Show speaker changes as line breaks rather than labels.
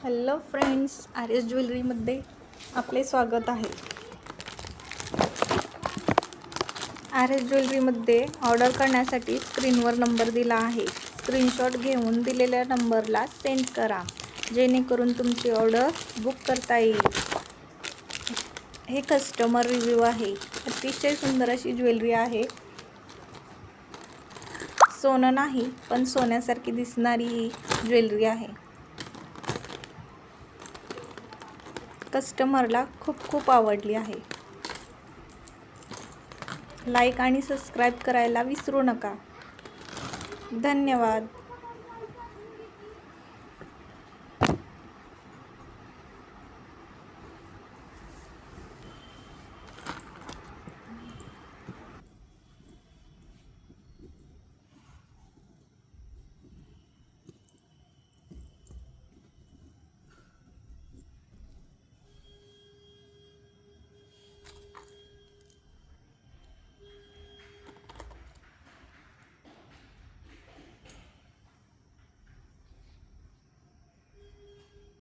Hello friends, R S ज्वेलरीमध्ये आपले स्वागत आहे. आर एस ज्वेलरीमध्ये ऑर्डर करण्यासाठी स्क्रीनवर नंबर दिला आहे. स्क्रीनशॉट घेऊन दिलेल्या नंबरला सेंड करा, जेणेकरून तुमची ऑर्डर बुक करता येईल. हे कस्टमर रिव्ह्यू आहे. अतिशय सुंदर अशी ज्वेलरी आहे. सोनं नाही, पण सोन्यासारखी दिसणारी ही ज्वेलरी आहे. कस्टमरला खूप आवडली आहे. लाईक आणि सबस्क्राईब करायला विसरू नका. धन्यवाद.